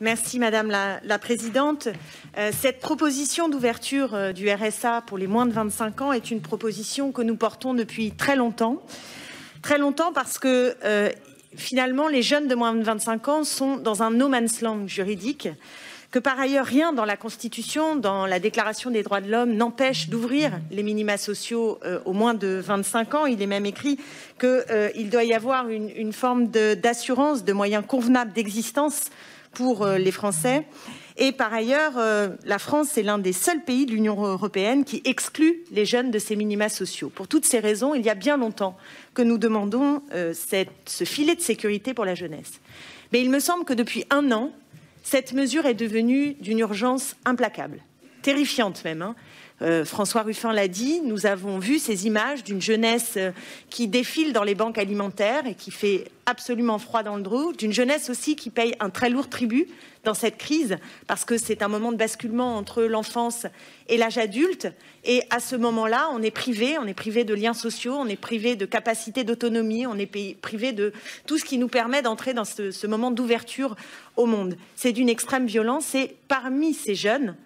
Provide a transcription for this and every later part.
Merci Madame la Présidente. Cette proposition d'ouverture du RSA pour les moins de 25 ans est une proposition que nous portons depuis très longtemps. Très longtemps parce que finalement les jeunes de moins de 25 ans sont dans un no man's land juridique, que par ailleurs rien dans la Constitution, dans la Déclaration des droits de l'homme n'empêche d'ouvrir les minima sociaux aux moins de 25 ans. Il est même écrit qu'il doit y avoir une forme d'assurance de moyens convenables d'existence pour les Français. Et par ailleurs, la France est l'un des seuls pays de l'Union européenne qui exclut les jeunes de ces minima sociaux. Pour toutes ces raisons, il y a bien longtemps que nous demandons ce filet de sécurité pour la jeunesse. Mais il me semble que depuis un an, cette mesure est devenue d'une urgence implacable, terrifiante même. François Ruffin l'a dit, nous avons vu ces images d'une jeunesse qui défile dans les banques alimentaires et qui fait absolument froid dans le dos, d'une jeunesse aussi qui paye un très lourd tribut dans cette crise, parce que c'est un moment de basculement entre l'enfance et l'âge adulte. Et à ce moment-là, on est privé de liens sociaux, on est privé de capacité d'autonomie, on est privé de tout ce qui nous permet d'entrer dans ce moment d'ouverture au monde. C'est d'une extrême violence et parmi ces jeunes,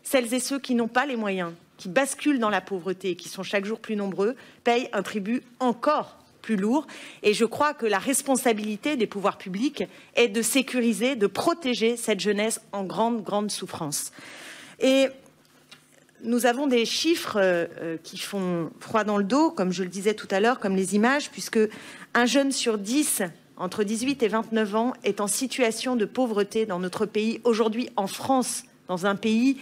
celles et ceux qui n'ont pas les moyens, qui basculent dans la pauvreté, qui sont chaque jour plus nombreux, payent un tribut encore plus lourd. Et je crois que la responsabilité des pouvoirs publics est de sécuriser, de protéger cette jeunesse en grande souffrance. Et nous avons des chiffres qui font froid dans le dos, comme je le disais tout à l'heure, comme les images, puisque un jeune sur 10 entre 18 et 29 ans est en situation de pauvreté dans notre pays, aujourd'hui en France, dans un pays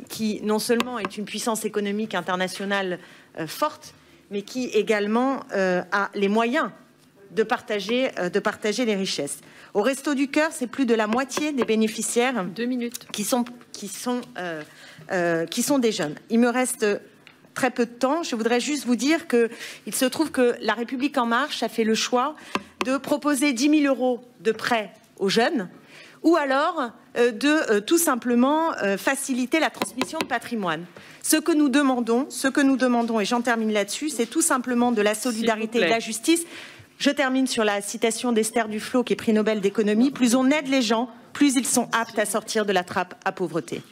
qui non seulement est une puissance économique internationale forte, mais qui également a les moyens de partager les richesses. Au Resto du Cœur, c'est plus de la moitié des bénéficiaires 2 minutes. qui sont des jeunes. Il me reste très peu de temps. Je voudrais juste vous dire qu'il se trouve que La République En Marche a fait le choix de proposer 10 000 € de prêts aux jeunes, ou alors de tout simplement faciliter la transmission de patrimoine. Ce que nous demandons, et j'en termine là-dessus, c'est tout simplement de la solidarité et de la justice. Je termine sur la citation d'Esther Duflo, qui est prix Nobel d'économie. Plus on aide les gens, plus ils sont aptes à sortir de la trappe à pauvreté.